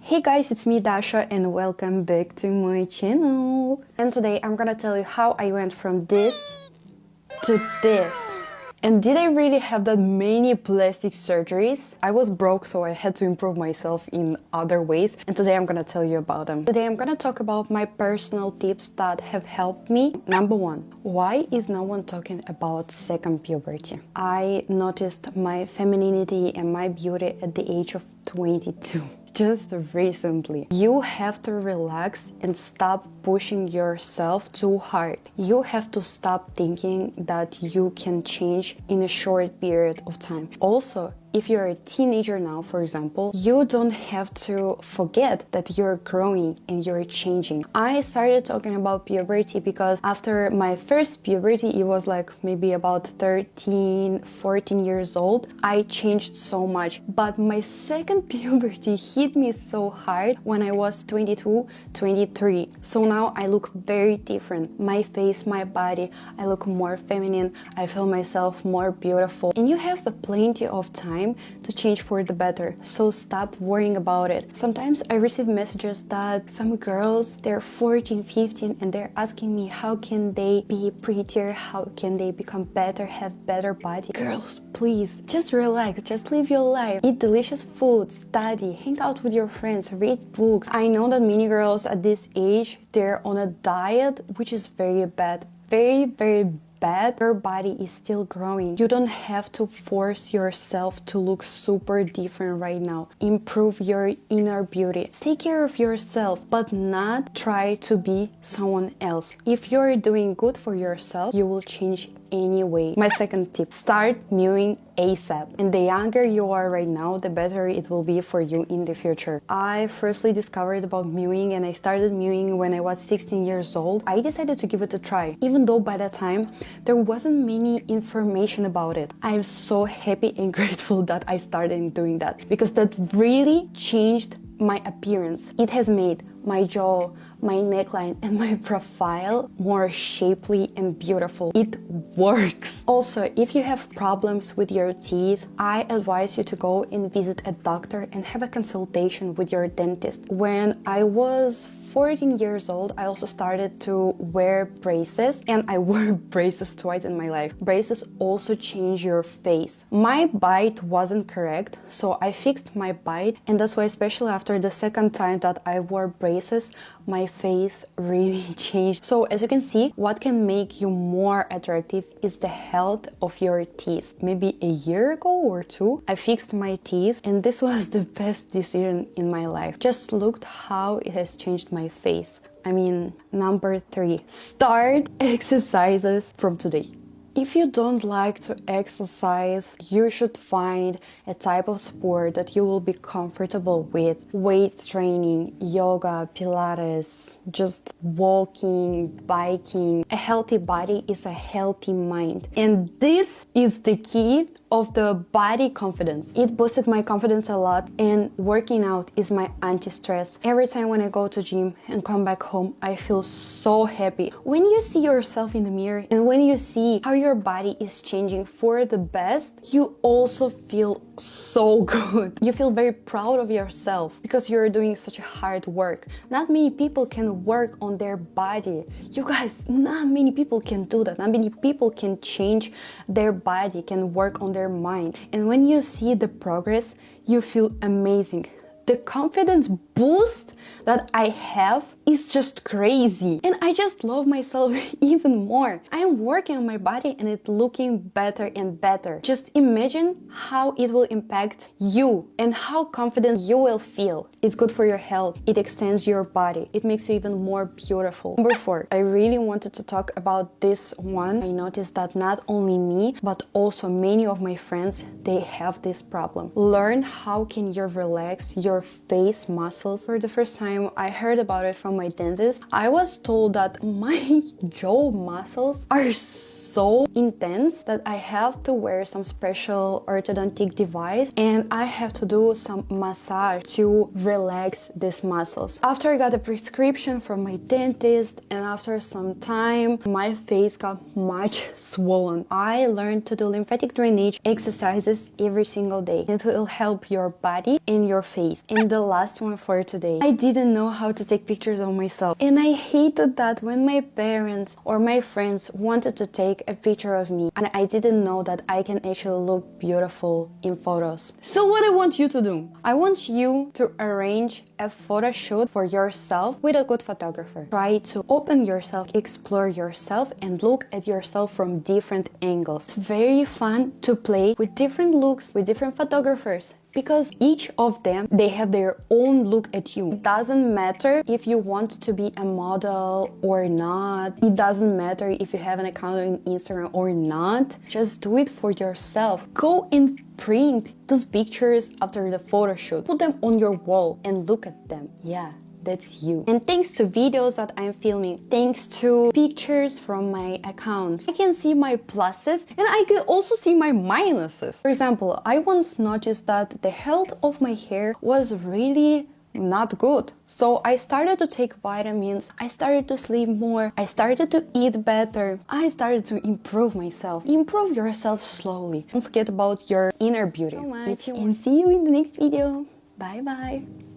Hey guys, it's me Dasha and welcome back to my channel. And today I'm gonna tell you how I went from this to this. And did I really have that many plastic surgeries? I was broke, so I had to improve myself in other ways. And today I'm gonna tell you about them. Today I'm gonna talk about my personal tips that have helped me. Number one, why is no one talking about second puberty? I noticed my femininity and my beauty at the age of 22. Just recently. You have to relax and stop pushing yourself too hard. You have to stop thinking that you can change in a short period of time. Also, if you're a teenager now, for example, you don't have to forget that you're growing and you're changing. I started talking about puberty because after my first puberty, it was like maybe about 13, 14 years old, I changed so much. But my second puberty hit me so hard when I was 22, 23. So now I look very different. My face, my body, I look more feminine. I feel myself more beautiful. And you have plenty of time to change for the better, so stop worrying about it. Sometimes I receive messages that some girls, they're 14, 15 and they're asking me how can they be prettier, how can they become better, have better body. Girls, please, just relax, just live your life, eat delicious food, study, hang out with your friends, read books. I know that many girls at this age, they're on a diet, which is very bad, very bad. Your body is still growing. You don't have to force yourself to look super different right now. Improve your inner beauty. Take care of yourself, but not try to be someone else. If you're doing good for yourself, you will change anyway. My second tip, start mewing ASAP. And the younger you are right now, the better it will be for you in the future. I firstly discovered about mewing and I started mewing when I was 16 years old. I decided to give it a try, even though by that time there wasn't many information about it. I'm so happy and grateful that I started doing that because that really changed my appearance. It has made my jaw, my neckline and my profile more shapely and beautiful. It works. Also, if you have problems with your teeth, I advise you to go and visit a doctor and have a consultation with your dentist. When I was 14 years old, I also started to wear braces and I wore braces twice in my life. Braces also change your face. My bite wasn't correct, so I fixed my bite and that's why especially after the second time that I wore braces, my face really changed. So as you can see, what can make you more attractive is the health of your teeth. Maybe a year ago or two, I fixed my teeth and this was the best decision in my life. Just looked how it has changed my face. I mean, number 3, start exercises from today. If you don't like to exercise, you should find a type of sport that you will be comfortable with. Weight training, yoga, Pilates, just walking, biking. A healthy body is a healthy mind. And this is the key of the body confidence. It boosted my confidence a lot and working out is my anti-stress. Every time when I go to gym and come back home, I feel so happy. When you see yourself in the mirror and when you see how your body is changing for the best, you also feel so good. You feel very proud of yourself because you're doing such hard work. Not many people can work on their body. You guys, not many people can do that. Not many people can change their body, can work on their mind. And when you see the progress, you feel amazing. The confidence boost that I have is just crazy. And I just love myself even more. I am working on my body and it's looking better and better. Just imagine how it will impact you and how confident you will feel. It's good for your health. It extends your body. It makes you even more beautiful. Number 4, I really wanted to talk about this one. I noticed that not only me, but also many of my friends, they have this problem. Learn how can you relax your face muscles. For the first time I heard about it from my dentist, I was told that my jaw muscles are so intense that I have to wear some special orthodontic device and I have to do some massage to relax these muscles. After I got a prescription from my dentist and after some time my face got much swollen. I learned to do lymphatic drainage exercises every single day. It will help your body and your face. And the last one for today. I didn't know how to take pictures of myself and I hated that when my parents or my friends wanted to take a picture of me and I didn't know that I can actually look beautiful in photos. So what I want you to do, I want you to arrange a photo shoot for yourself with a good photographer. Try to open yourself, explore yourself and look at yourself from different angles. It's very fun to play with different looks, with different photographers. Because each of them, they have their own look at you. It doesn't matter if you want to be a model or not. It doesn't matter if you have an account on Instagram or not. Just do it for yourself. Go and print those pictures after the photo shoot. Put them on your wall and look at them. Yeah. That's you. And thanks to videos that I'm filming, thanks to pictures from my accounts, I can see my pluses and I can also see my minuses. For example, I once noticed that the health of my hair was really not good. So I started to take vitamins, I started to sleep more, I started to eat better, I started to improve myself. Improve yourself slowly. Don't forget about your inner beauty. So much and see you in the next video. Bye bye.